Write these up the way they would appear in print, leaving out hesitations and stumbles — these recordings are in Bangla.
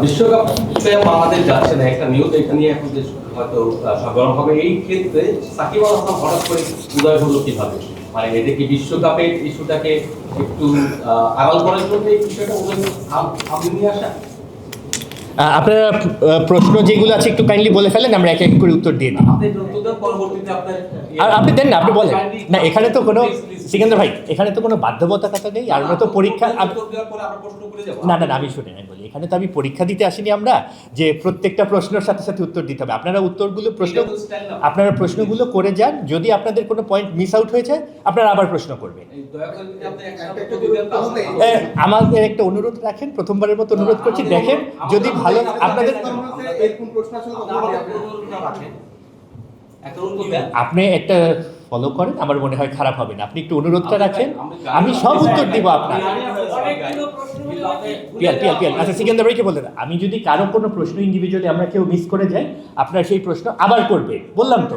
বিশ্বকাপে বাংলাদেশ যাচ্ছে না, একটা নিউজ এটা নিয়ে এখন যে হয়তো গরম হবে। এই ক্ষেত্রে সাকিব আল হাসান হঠাৎ করে উদয় হলো কিভাবে? মানে এটা কি বিশ্বকাপের ইস্যুটাকে একটু আড়াল করার জন্য এই বিষয়টা সামনে নিয়ে আসা? আপনারা প্রশ্ন যেগুলো আছে একটু কাইন্ডলি বলে ফেলেন, আমরা এক এক করে উত্তর দিয়ে দিই। আর আপনি দেন না, আপনি বলেন না। এখানে তো কোনো সিকান্দার ভাই, এখানে তো কোনো বাধ্যবাধকতা নেই। আর আমরা তো পরীক্ষা না না আমি শুনে নাই বলি, এখানে তো আমি পরীক্ষা দিতে আসিনি আমরা যে প্রত্যেকটা প্রশ্নের সাথে সাথে উত্তর দিতে হবে। আপনারা উত্তরগুলো আপনারা প্রশ্নগুলো করে যান। যদি আপনাদের কোনো পয়েন্ট মিস আউট হয়েছে আপনারা আবার প্রশ্ন করবেন। আমাদের একটা অনুরোধ রাখেন, প্রথমবারের মতো অনুরোধ করছি, দেখেন যদি ভালো আপনাদের আপনি একটা ফলো করেন, আমার মনে হয় খারাপ হবে না। আপনি একটু অনুরোধটা রাখেন, আমি সব উত্তর দিব আপনার। আচ্ছা সিকান্দার ভাইকে বললেন, আমি যদি কারো কোনো প্রশ্ন ইন্ডিভিজুয়ালি আমরা কেউ মিস করে যাই, আপনার সেই প্রশ্ন আবার করবে, বললাম তো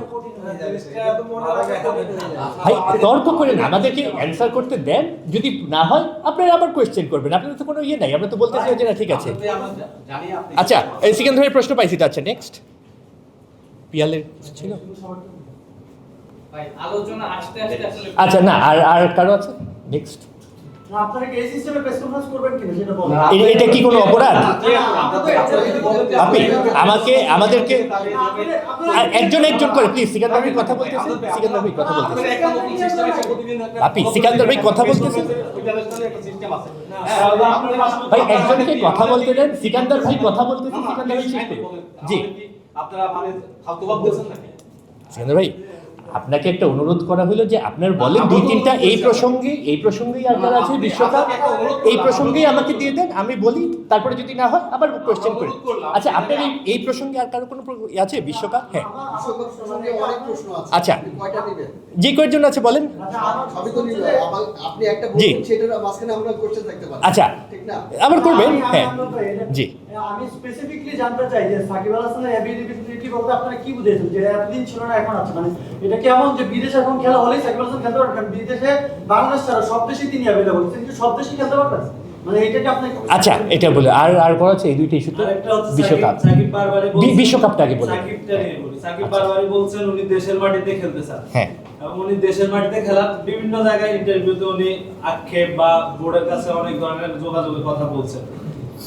ভাই। তর্ক করেন, আমাদেরকে অ্যান্সার করতে দেন। যদি না হয় আপনারা আবার কোয়েশ্চেন করবেন। আপনাদের তো কোনো ইয়ে নাই, আমরা তো বলতে চাই যে না ঠিক আছে। আচ্ছা এই সিকান্দার ভাইয়ের প্রশ্ন পাইছি তো। আচ্ছা নেক্সট পিয়ালের ছিল। আচ্ছা না আর কারো আছে নেক্সট? এটা কি কোনো অপরাধ? আপনি আমাদেরকে একজন করে প্লিজ। সিকান্দার ভাই কথা বলতেছেন, সিকান্দার ভাই কথা বলতেছেন, আপনি সিকান্দার ভাই কথা বলতেছেন ভাই, একজনকে কথা বলতে দেন। সিকান্দার ভাই কথা বলতেছেন, সিকান্দার ভাই শেষ করুন। জি আপনারা মানে ফালতু ভাবতেছেন নাকি? সিকান্দার ভাই, আপনাকে একটা অনুরোধ করা হলো যে আপনার বলেন দুই তিনটা এই প্রসঙ্গেই আপনার আছে বিশ্বকাপ, এই প্রসঙ্গেই আমাকে দিয়ে দেন, আমি বলি, তারপরে যদি না হয় আবার কোয়েশ্চেন করি। আচ্ছা আপনার এই প্রসঙ্গে আর কারো কোনো আছে বিশ্বকাপ? হ্যাঁ আচ্ছা যে কয়েকজন আছে বলেন। জি আচ্ছা আবার করবেন। হ্যাঁ জি আমি স্পেসিফিকলি জানতে চাই যে সাকিব আল হাসানের অ্যাবিলিটি বলতে আপনারা কি বুঝেছেন? যে এতদিন ছিল না এখন আছে, মানে এটা কেমন যে বিদেশে এখন খেলা হলেই সাকিব আল হাসান খেলতে পারবেন? বিদেশে বাংলাদেশ ছাড়া সব দেশেই তিনি অ্যাভেলেবল, কিন্তু সব দেশেই খেলতে পারবেন? মানে এটাকে আপনি আচ্ছা এটা বলে আর করা আছে এই দুইটা ইস্যুতে বিশ্বকাপ। বিশ্বকাপটা আগে বলে সাকিব বারবারই বলছেন উনি দেশের মাটিতে খেলতে চান। হ্যাঁ উনি দেশের মাটিতে খেলা বিভিন্ন জায়গায় ইন্টারভিউতে উনি আক্ষেপ বা বোর্ডের কাছে অনেক ধরনের যোগাযোগের কথা বলছেন।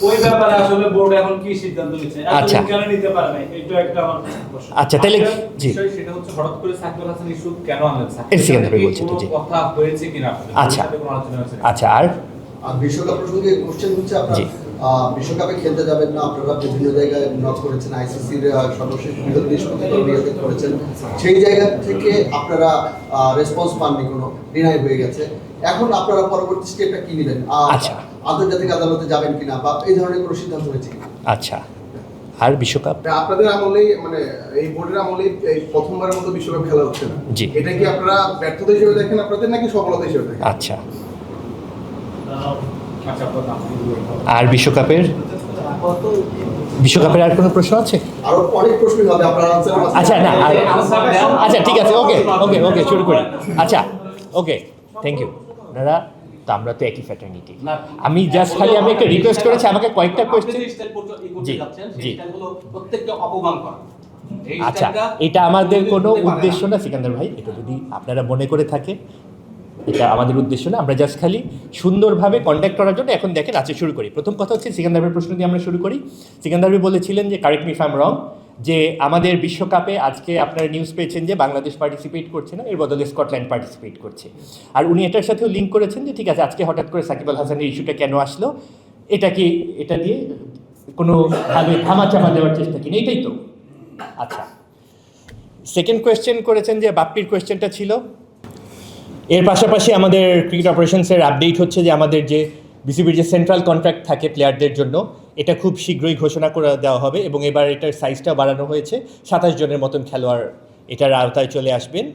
ওই ব্যাপারে আসলে বোর্ড এখন কি সিদ্ধান্ত নিচ্ছে? আচ্ছা কেন নিতে পারে না, এটা একটা আমার প্রশ্ন। আচ্ছা তাহলে জি সেটা হচ্ছে হঠাৎ করে সাকিব আল হাসান ইস্যু কেন আনলেন? সিকান্দার বলছি তো জি কথা হয়েছে কিনা? আচ্ছা আচ্ছা আর বিশ্বকাপ প্রসঙ্গে কোশ্চেন হচ্ছে আপনারা বিশ্বকাপে খেলতে যাবেন না, আপনারা বিভিন্ন জায়গায় নক করেছেন, আইসিসির সর্বশেষ বৃহস্পতিবার নিয়োগ করেছেন, সেই জায়গা থেকে আপনারা রেসপন্স পাননি, কোনো ডিনাই হয়ে গেছে। এখন আপনারা পরবর্তী স্টেপটা কি নেবেন? আচ্ছা আন্তর্জাতিক আদালতে যাবেন কিনা বা এই ধরনের কোনো সিদ্ধান্ত হয়েছে কিনা? আচ্ছা আর বিশ্বকাপ আপনাদের আমলেই মানে এই বোর্ডের আমলেই এই প্রথমবারের মতো বিশ্বকাপ খেলা হচ্ছে না, জি এটা কি আপনারা ব্যর্থতা হিসেবে দেখেন আপনাদের নাকি সফলতা হিসেবে দেখেন? আচ্ছা আর বিশ্বকাপের আর কোনো প্রশ্ন আছে? আরো অনেক প্রশ্ন হবে আপনারা আচ্ছা না আচ্ছা ঠিক আছে, ওকে শুরু করি। আচ্ছা ওকে থ্যাংক ইউ আপনারা। তো আমরা তো একই ফ্যাটার্নিটি। আমি জাস্ট খালি আমি একটা রিকোয়েস্ট করেছি, আমাকে কয়েকটা কোয়েশ্চেন। জি জি প্রত্যেককে অপমান করা, আচ্ছা এটা আমাদের কোনো উদ্দেশ্য না সিকান্দার ভাই, এটা যদি আপনারা মনে করে থাকেন এটা আমাদের উদ্দেশ্য না। আমরা জাস্ট খালি সুন্দরভাবে কন্ট্যাক্ট করার জন্য। এখন দেখেন আচ্ছা শুরু করি। প্রথম কথা হচ্ছে সিকান্দার ভাইয়ের প্রশ্ন দিয়ে আমরা শুরু করি। সিকান্দার ভাই বলেছিলেন যে correct me if I am রং, যে আমাদের বিশ্বকাপে আজকে আপনারা নিউজ পেয়েছেন যে বাংলাদেশ পার্টিসিপেট করছে না, এর বদলে স্কটল্যান্ড পার্টিসিপেট করছে। আর উনি এটার সাথেও লিঙ্ক করেছেন যে ঠিক আছে আজকে হঠাৎ করে সাকিব আল হাসানের ইস্যুটা কেন আসলো, এটা কি এটা দিয়ে কোনোভাবে ধামাচাপা দেওয়ার চেষ্টা কিনা, এটাই তো। আচ্ছা সেকেন্ড কোয়েশ্চেন করেছেন যে বাপ্পির কোয়েশ্চেনটা ছিল। এর পাশাপাশি আমাদের ক্রিকেট অপারেশনসের আপডেট হচ্ছে যে আমাদের যে বিসিবির যে সেন্ট্রাল কন্ট্রাক্ট থাকে প্লেয়ারদের জন্য, এটা খুব শীঘ্রই ঘোষণা করে দেওয়া হবে এবং এবার এটার সাইজটা বাড়ানো হয়েছে। 27 জনের মতন খেলোয়াড় এটার আওতায় চলে আসবেন।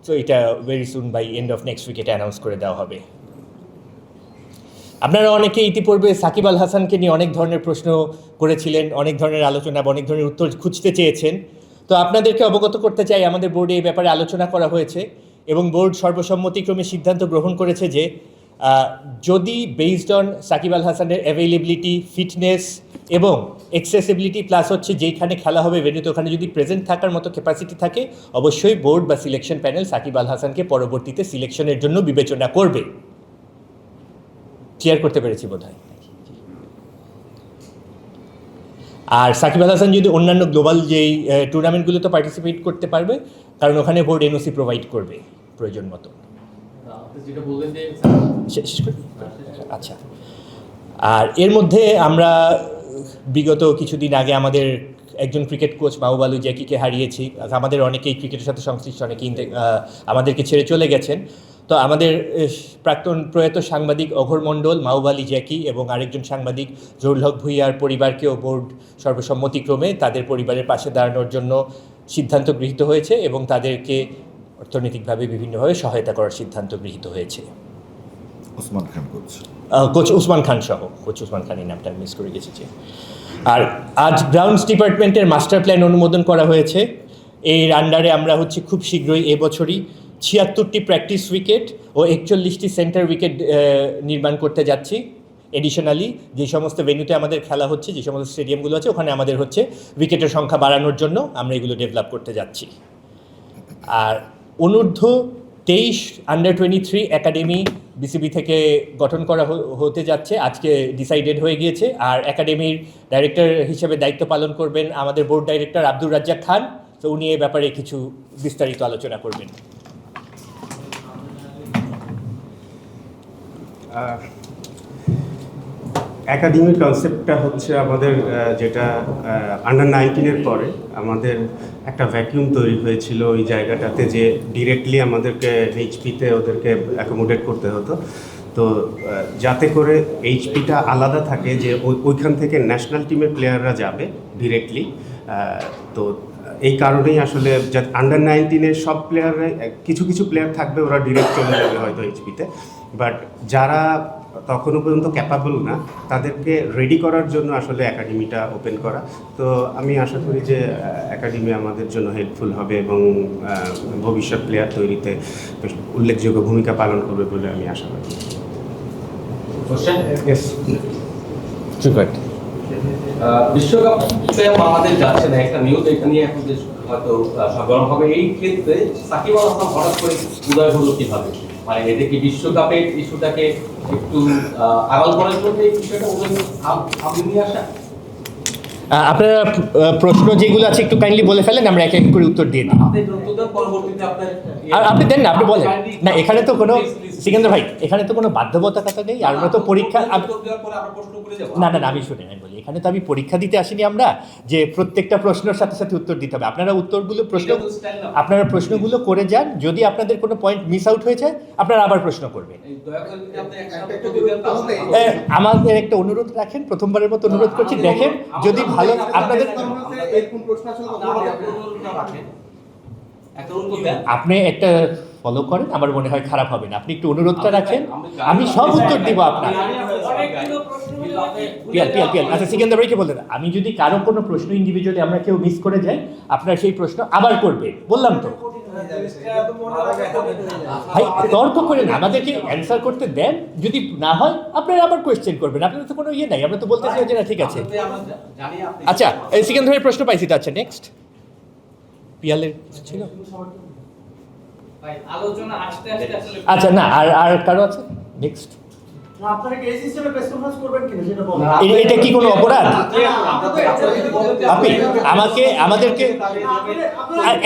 তো এটা very soon by end of next week এটা অ্যানাউন্স করে দেওয়া হবে। আপনারা অনেকে ইতিপূর্বে সাকিব আল হাসানকে নিয়ে অনেক ধরনের প্রশ্ন করেছিলেন, অনেক ধরনের আলোচনা বা অনেক ধরনের উত্তর খুঁজতে চেয়েছেন। তো আপনাদেরকে অবগত করতে চাই আমাদের বোর্ডে এই ব্যাপারে আলোচনা করা হয়েছে এবং বোর্ড সর্বসম্মতিক্রমে সিদ্ধান্ত গ্রহণ করেছে যে যদি বেসড অন সাকিব আল হাসানের অ্যাভেলেবিলিটি, ফিটনেস এবং অ্যাক্সেসিবিলিটি প্লাস হচ্ছে যেখানে খেলা হবে ভেন্যুতে ওখানে যদি প্রেজেন্ট থাকার মতো ক্যাপাসিটি থাকে, অবশ্যই বোর্ড বা সিলেকশন প্যানেল সাকিব আল হাসানকে পরবর্তীতে সিলেকশনের জন্য বিবেচনা করবে। ক্লিয়ার করতে পেরেছি বোধহয়। আর সাকিব আল হাসান যদি অন্যান্য গ্লোবাল যেই টুর্নামেন্টগুলোতে পার্টিসিপেট করতে পারবে, কারণ ওখানে বোর্ড এনওসি প্রোভাইড করবে প্রয়োজন মতো। আপনি যেটা বললেন যে শেষ করি? আচ্ছা, আর এর মধ্যে আমরা বিগত কিছুদিন আগে আমাদের একজন ক্রিকেট কোচ মাহবুব জ্যাকিকে হারিয়েছি। আমাদের অনেকেই ক্রিকেটের সাথে সংশ্লিষ্ট, অনেকেই আমাদেরকে ছেড়ে চলে গেছেন। তো আমাদের প্রাক্তন প্রয়াত সাংবাদিক অঘোর মণ্ডল, মাহবুব আলী জ্যাকি এবং আরেকজন সাংবাদিক জহুরুল হক ভূঁইয়ার পরিবারকেও বোর্ড সর্বসম্মতিক্রমে তাদের পরিবারের পাশে দাঁড়ানোর জন্য সিদ্ধান্ত গৃহীত হয়েছে এবং তাদেরকে অর্থনৈতিকভাবে বিভিন্নভাবে সহায়তা করার সিদ্ধান্ত গৃহীত হয়েছে। ওসমান খান কোচ, কোচ উসমান খান সহ, কোচ উসমান খানের নামটা মিস করে গেছি। আর আজ গ্রাউন্ডস ডিপার্টমেন্টের মাস্টার প্ল্যান অনুমোদন করা হয়েছে। এর আন্ডারে আমরা হচ্ছে খুব শীঘ্রই এবছরই ৭৬টি প্র্যাকটিস উইকেট ও ৪১টি সেন্টার উইকেট নির্মাণ করতে যাচ্ছি। এডিশনালি যে সমস্ত ভেন্যুতে আমাদের খেলা হচ্ছে, যে সমস্ত স্টেডিয়ামগুলো আছে, ওখানে আমাদের হচ্ছে উইকেটের সংখ্যা বাড়ানোর জন্য আমরা এগুলো ডেভেলপ করতে যাচ্ছি। আর অনূর্ধ্ব 23 আন্ডার 23 একাডেমি বিসিবি থেকে গঠন করা হতে যাচ্ছে, আজকে ডিসাইডেড হয়ে গিয়েছে। আর একাডেমির ডাইরেক্টর হিসেবে দায়িত্ব পালন করবেন আমাদের বোর্ড ডাইরেক্টর আব্দুর রাজ্জাক খান। তো উনি এ ব্যাপারে কিছু বিস্তারিত আলোচনা করবেন। একাডেমির কনসেপ্টটা হচ্ছে আমাদের যেটা আন্ডার 19-এর পরে আমাদের একটা ভ্যাকিউম তৈরি হয়েছিল ওই জায়গাটাতে, যে ডিরেক্টলি আমাদেরকে এইচপিতে ওদেরকে অ্যাকোমোডেট করতে হতো। তো যাতে করে এইচপিটা আলাদা থাকে, যে ওইখান থেকে ন্যাশনাল টিমের প্লেয়াররা যাবে ডিরেক্টলি। তো এই কারণেই আসলে আন্ডার 19-এর সব প্লেয়াররা, কিছু কিছু প্লেয়ার থাকবে ওরা ডিরেক্ট চলে যাবে হয়তো এইচপিতে, বাট যারা তখনও পর্যন্ত ক্যাপাবল না তাদেরকে রেডি করার জন্য আসলে একাডেমিটা ওপেন করা। তো আমি আশা করি যে একাডেমি আমাদের জন্য হেল্পফুল হবে এবং ভবিষ্যৎ প্লেয়ার তৈরিতে উল্লেখযোগ্য ভূমিকা পালন করবে বলে আমি আশা করি। বিশ্বকাপে বাংলাদেশ যাচ্ছে না, একটা নিউজ এটা নিয়ে এখন হয়তো গরম হবে। এই ক্ষেত্রে সাকিব আল হাসান হঠাৎ করে উদয় হলো কিভাবে? মানে এটা কি বিশ্বকাপের ইস্যুটাকে একটু আড়াল করার জন্য এই বিষয়টা আপনি নিয়ে আসা? আপনারা প্রশ্ন যেগুলো আছে একটু কাইন্ডলি বলে ফেলেন, আমরা এক এক করে উত্তর দিয়ে দিই। আপনি উত্তর পরবর্তীতে আর আপনি দেন না, আপনি বলেন না। এখানে তো কোনো সিকান্দার ভাই, এখানে তো কোনো বাধ্যবাধকতা নেই। আর আমরা তো পরীক্ষা, না না আমি শুনে বলি, এখানে তো আমি পরীক্ষা দিতে আসিনি আমরা যে প্রত্যেকটা প্রশ্নের সাথে সাথে উত্তর দিতে হবে। আপনারা উত্তরগুলো আপনারা প্রশ্নগুলো করে যান। যদি আপনাদের কোনো পয়েন্ট মিস আউট হয়ে যায় আপনারা আবার প্রশ্ন করবেন। আমাদের একটা অনুরোধ রাখেন, প্রথমবারের মতো অনুরোধ করছি, দেখেন যদি ভালো আপনাদের আপনি একটা ফলো করেন, আমার মনে হয় খারাপ হবে না। আপনি একটু অনুরোধটা রাখেন, আমি সব উত্তর দিব আপনার। আচ্ছা সিকান্দার ভাইকে বললেন, আমি যদি কারো কোনো প্রশ্ন ইন্ডিভিজুয়ালি আমরা কেউ মিস করে যাই, আপনার সেই প্রশ্ন আবার করবে, বললাম তো ভাই। তর্ক করেন, আমাদেরকে অ্যান্সার করতে দেন। যদি না হয় আপনারা আবার কোয়েশ্চেন করবেন, আপনাদের তো কোনো ইয়ে নাই। আমরা তো বলতেছি যে না ঠিক আছে। আচ্ছা সিকান্দার ভাইয়ের প্রশ্ন পাইছি তো। আচ্ছা নেক্সট পিয়ালের ছিল। আচ্ছা না, আর কারো আছে নেক্সট? আপনারা কি এই সিস্টেমে প্রেস কনফারেন্স করবেন কিনা সেটা বলেন। এটা কি কোনো অপরাধ? আপনি আমাদেরকে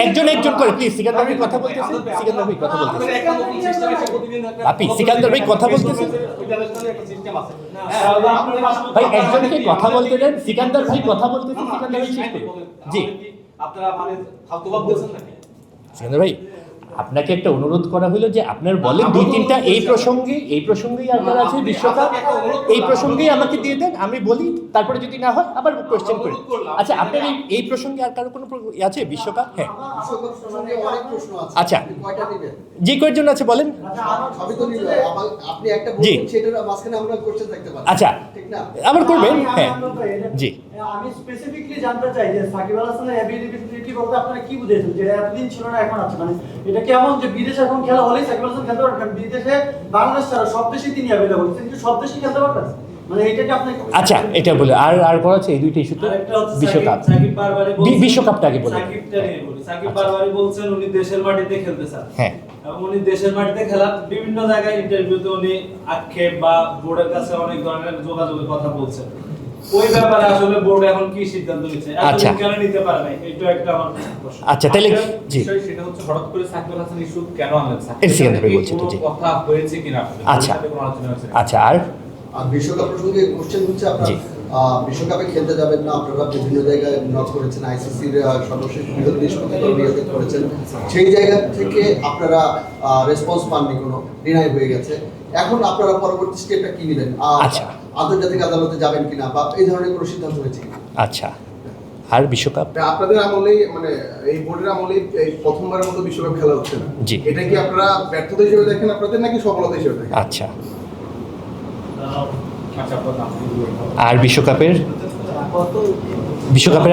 একজন একজন করে প্লিজ। সিকান্দার ভাই কথা বলতেছেন, সিকান্দার ভাই কথা বলতেছেন, আপনি সিকান্দার ভাই কথা বলতেছেন ভাই, একজনকে কথা বলতে দেন। সিকান্দার ভাই কথা বলতেছেন, সিকান্দার ভাই শেষ করুন। জি আপনারা মানে ফালতু ভাবতেছেন নাকি? সিকান্দার ভাই, আপনাকে একটা অনুরোধ করা হলো যে আপনার বলেন দুই তিনটা এই প্রসঙ্গেই আর আছে বিশ্বকাপ, এই প্রসঙ্গেই আমাকে দিয়ে দেন, আমি বলি, তারপরে যদি না হয় আবার কোশ্চেন করি। আচ্ছা আপনার এই প্রসঙ্গে আর কারো কোনো আছে বিশ্বকাপ? হ্যাঁ আচ্ছা, যে কয়েকজন আছে বলেন। জি আচ্ছা আবার করবেন। হ্যাঁ জি, আমি স্পেসিফিকলি জানতে চাই যে সাকিব আল হাসানের অ্যাবিলিটি বলতে আপনারা কি বুঝেছেন? যে এতদিন ছিল না এখন আছে, মানে এটা এটা কেমন যে বিদেশে এখন খেলা হলেই সাকিব আল হাসান খেলতে পারবেন, বিদেশে বাংলাদেশ ছাড়া সব দেশেই তিনি অ্যাভেলেবল, কিন্তু সব দেশেই খেলতে পারবেন, মানে এটা কি আপনি আচ্ছা এটা বলে আর করা আছে এই দুইটা ইস্যুতে আরেকটা হচ্ছে বিশ্বকাপ সাকিব বারবারই বলছেন, বিশ্বকাপটা আগে বলে সাকিবটা নিয়ে বলি। সাকিব বারবারই বলছেন উনি দেশের মাটিতে খেলতে চান। হ্যাঁ এবং উনি দেশের মাটিতে খেলা বিভিন্ন জায়গায় ইন্টারভিউতে উনি আক্ষেপ বা বোর্ডের কাছে অনেক ধরনের যোগাযোগের কথা বলছেন। ওই ব্যাপারে আসলে বোর্ড এখন কি সিদ্ধান্ত নিচ্ছে, আচ্ছা। এতদিন কেন নিতে পারে নাই, এটা একটা আমার প্রশ্ন। আচ্ছা তাহলে জি বিষয় সেটা হচ্ছে হঠাৎ করে সাকিব আল হাসান ইস্যু কেন আনলেন? এর second সাকিব ভাবে বলছি তো, জি। কোনো কথা হয়েছে কিনা আসলে? আচ্ছা। সাথে কোনো আলোচনা হয়েছে কিনা? আচ্ছা আর আর বিশ্বকাপ প্রসঙ্গে কোশ্চেন হচ্ছে আপনার জি। বিশ্বকাপে খেলতে যাবেন না, আপনারা বিভিন্ন জায়গায় নক করেছেন, আইসিসির সর্বশেষ বৃহৎ নিষ্পত্তি নিয়োগ করেছেন, সেই জায়গা থেকে আপনারা রেসপন্স পাননি, কোনো ডিনাই হয়ে গেছে। এখন আপনারা পরবর্তী স্টেপটা কি নেবেন? আচ্ছা। আন্তর্জাতিক আদালতে যাবেন কিনা বা এই ধরনের কোনো সিদ্ধান্ত হয়েছে কিনা? আচ্ছা আর বিশ্বকাপ তা আপনাদের আমলেই মানে এই বোর্ডের আমলেই এই প্রথমবারের মতো বিশ্বকাপ খেলা হচ্ছে না, জি। এটা কি আপনারা ব্যর্থতা হিসেবে দেখেন আপনাদের নাকি সফলতা হিসেবে দেখেন? আচ্ছা আচ্ছা, আপনার নাম কি? আর বিশ্বকাপের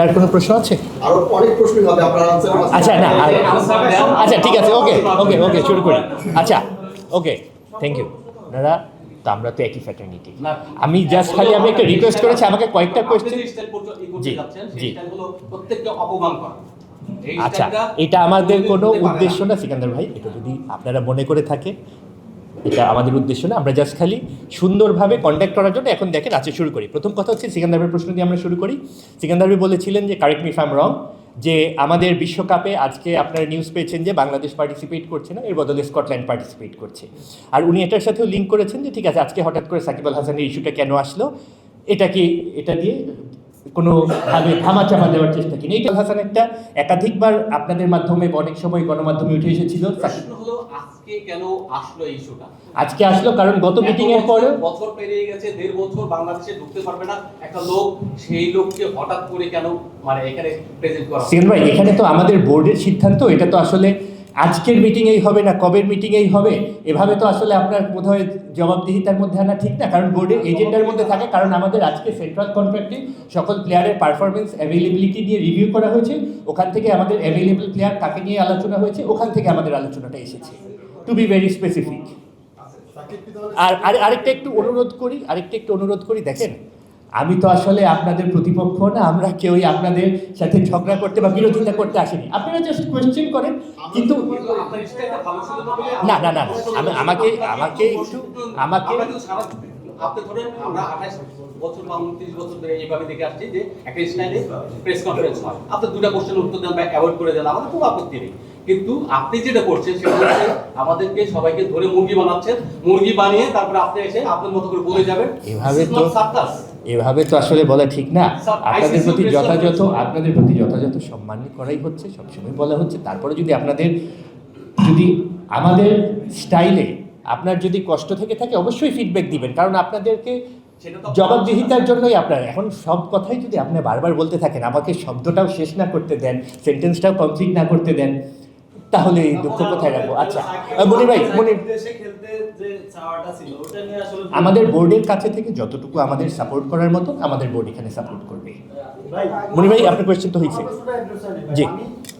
আর কোনো প্রশ্ন আছে? আরো অনেক প্রশ্নই হবে আপনারা আনসার আচ্ছা না আচ্ছা ঠিক আছে ওকে ওকে ওকে শুরু করি। আচ্ছা ওকে থ্যাংক ইউ দাদা, তো আমরা তো একই ফ্যাটার্নিটি। আমি জাস্ট খালি আমি একটা রিকোয়েস্ট করেছি আমাকে কয়েকটা কোয়েশ্চেন। জি, জি। প্রত্যেককে অপমান করা। এই আচ্ছা স্টাইলটা এটা আমাদের কোনো হতে পারে না। উদ্দেশ্য না সিকান্দার ভাই, এটা যদি আপনারা মনে করে থাকে এটা আমাদের উদ্দেশ্য না, আমরা জাস্ট খালি সুন্দরভাবে কন্ট্যাক্ট করার জন্য এখন দেখেন আজকে শুরু করি। প্রথম কথা হচ্ছে সিকান্দার ভাইয়ের প্রশ্ন দিয়ে আমরা শুরু করি। সিকান্দার ভাই বলেছিলেন যে correct me if I am রং, যে আমাদের বিশ্বকাপে আজকে আপনারা নিউজ পেয়েছেন যে বাংলাদেশ পার্টিসিপেট করছে না, এর বদলে স্কটল্যান্ড পার্টিসিপেট করছে। আর উনি এটার সাথেও লিঙ্ক করেছেন যে ঠিক আছে আজকে হঠাৎ করে সাকিব আল হাসানের ইস্যুটা কেন আসলো, এটা কি এটা দিয়ে কোনোভাবে ধামাচাপা দেওয়ার চেষ্টা কিনা। এই হাসান একটা একাধিকবার আপনাদের মাধ্যমে অনেক সময় গণমাধ্যমে উঠে এসেছিল। প্রশ্ন হলো আজকে কেন আসলো এই ইস্যুটা? আজকে আসলো কারণ গত মিটিং এর পরে বছর পেরিয়ে গেছে, 1.5 বছর বাংলাদেশে ঢুকতে পারবে না একটা লোক, সেই লোককে হঠাৎ করে কেন মানে এখানে প্রেজেন্ট করা? সিএন ভাই এখানে তো আমাদের বোর্ডের সিদ্ধান্ত, এটা তো আসলে আজকের মিটিংয়েই হবে না কবের মিটিংয়েই হবে এভাবে তো আসলে আপনার বোধহয় জবাবদিহিতার মধ্যে আনা ঠিক না, কারণ বোর্ডের এজেন্ডার মধ্যে থাকে। কারণ আমাদের আজকে সেন্ট্রাল কন্ট্রাক্টে সকল প্লেয়ারের পারফরমেন্স অ্যাভেলেবিলিটি নিয়ে রিভিউ করা হয়েছে, ওখান থেকে আমাদের অ্যাভেলেবল প্লেয়ার কাকে নিয়ে আলোচনা হয়েছে, ওখান থেকে আমাদের আলোচনাটা এসেছে, টু বি ভেরি স্পেসিফিক। আর আরেকটা একটু অনুরোধ করি দেখেন, আমি তো আসলে আপনাদের প্রতিপক্ষ না, আমরা কেউই আপনাদের সাথে ঝগড়া করতে বা বিরোধিতা করতে আসেনি, আপনারা জাস্ট কোয়েশ্চেন করেন। কিন্তু আপনার স্টাইলটা ভালো ছিল না বলে না না না না, আমাকে আপনি ধরেন আমরা 28 বছর বা 29 বছর ধরে এইভাবে দেখে আসছি যে একটা স্টাইলে প্রেস কনফারেন্স হয়, আপনি দুটো কোশ্চেনের উত্তর দেন বা অ্যাভয়েড করে দেন, আমাদের কোনো আপত্তি নেই। কিন্তু আপনি যেটা করছেন সেটা হচ্ছে আমাদেরকে সবাইকে ধরে মুরগি বানাচ্ছেন, মুরগি বানিয়ে তারপরে আপনি এসে আপনার মতো করে বলে যাবেন। এভাবে This is তো not circus. এভাবে তো আসলে বলা ঠিক না। স্যার, আপনাদের ICC প্রতি প্রেস যথাযথ সম্মান করাই হচ্ছে, সবসময় বলা হচ্ছে। তারপরে যদি আমাদের স্টাইলে আপনার যদি কষ্ট থেকে থাকে অবশ্যই ফিডব্যাক দিবেন, কারণ আপনাদেরকে সেটা তো জবাবদিহিতার জন্যই আপনার এখন সব কথাই যদি আপনি বারবার বলতে থাকেন, আমাকে শব্দটাও শেষ না করতে দেন, সেন্টেন্সটাও কমপ্লিট না করতে দেন, তাহলে এই দুঃখ কোথায় রাখবো? আচ্ছা মনির ভাই, দেশে খেলতে যে চাওয়াটা ছিল ওটা নিয়ে আসলে আমাদের বোর্ডের কাছে থেকে যতটুকু আমাদের সাপোর্ট করার মতো আমাদের বোর্ড এখানে সাপোর্ট করবে। ভাই মনির ভাই আপনার কোয়েশ্চেন তো হয়েছে। জি।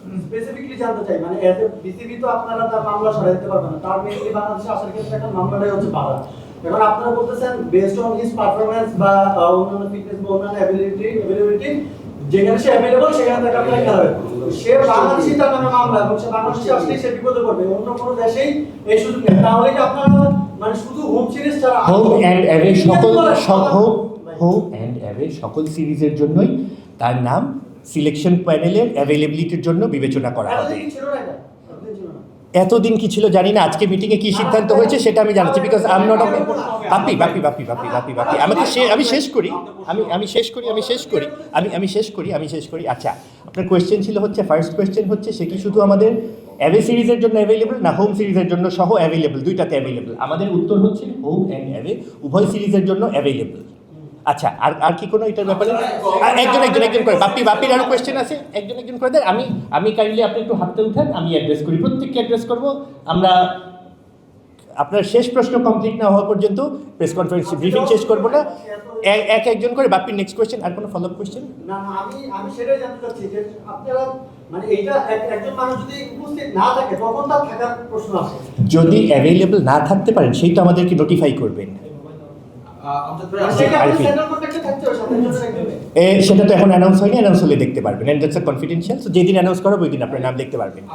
আমি স্পেসিফিকলি জানতে চাই, মানে এজ এ বিসিবি তো আপনারা তার মামলা সরাই দিতে পারবেন না, তার মেইনলি বাংলাদেশে আসার ক্ষেত্রে একটা মামলাটাই হচ্ছে বাধা। এখন আপনারা বলতেছেন বেসড অন হিজ পারফরম্যান্স বা অন্যান্য ফিটনেস বা অন্যান্য অ্যাবিলিটি যেখানে সে অ্যাভেলেবল সেখানে তাকে আপনারা খেলাবেন। সে বাংলাদেশি তার নামে মামলা এবং সে বাংলাদেশে আসলে সে বিপদে পড়বে, অন্য কোনো দেশেই এই সুযোগ নেই। তাহলে কি আপনারা মানে শুধু হোম সিরিজ ছাড়া হোম অ্যান্ড অ্যাওয়ে সকল সিরিজের জন্যই তার নাম সিলেকশন প্যানেলের অ্যাভেলেবিলিটির জন্য বিবেচনা করা হবে। এতদিন কি ছিল জানি না, আজকে মিটিংয়ে কি সিদ্ধান্ত হয়েছে সেটা আমি জানাচ্ছি, বিকজ আই এম নট বাপি আমি শেষ করি। আচ্ছা আপনার কোয়েশ্চেন ছিল হচ্ছে, ফার্স্ট কোয়েশ্চেন হচ্ছে সে কি শুধু আমাদের অ্যাওয়ে সিরিজের জন্য অ্যাভেলেবল না হোম সিরিজের জন্য সহ অ্যাভেলেবল, দুইটাতে অ্যাভেলেবল? আমাদের উত্তর হচ্ছে হোম অ্যান্ড অ্যাওয়ে উভয় সিরিজের জন্য অ্যাভেলেবল। আচ্ছা আর কি কোনো এটার ব্যাপারে একজন করে বাপির আরো কোয়েশ্চেন আছে, একজন করে দেন। আমি কাইন্ডলি আপনি একটু হাতটা উঠান, আমি অ্যাড্রেস করি, প্রত্যেককে অ্যাড্রেস করব আমরা। আপনার শেষ প্রশ্ন কমপ্লিট না হওয়া পর্যন্ত প্রেস কনফারেন্স ব্রিফিং শেষ করবো না। একজন করে বাপ্পির নেক্সট কোয়েশ্চেন, আর কোনো ফলো আপ কোয়েশ্চেন? না না, আমি সেটাই জানতে চাচ্ছি যে আপনারা মানে এইটা একজন মানুষ যদি উপস্থিত না থাকে তখন তার থাকার প্রশ্ন আসে। যদি অ্যাভেলেবল না থাকতে পারেন সেই তো আমাদেরকে নোটিফাই করবেন। সেটা আপনাদের সেন্ট্রাল কন্ট্রাক্টে থাকতে হবে 7 জনের একজনে। সেটা তো এখন অ্যানাউন্স হয়নি, অ্যানাউন্স হলে দেখতে পারবেন, এন্ড দ্যাটস কনফিডেন্সিয়াল। সো যেদিন অ্যানাউন্স করা হবে ওই দিন আপনার নাম দেখতে পারবেন।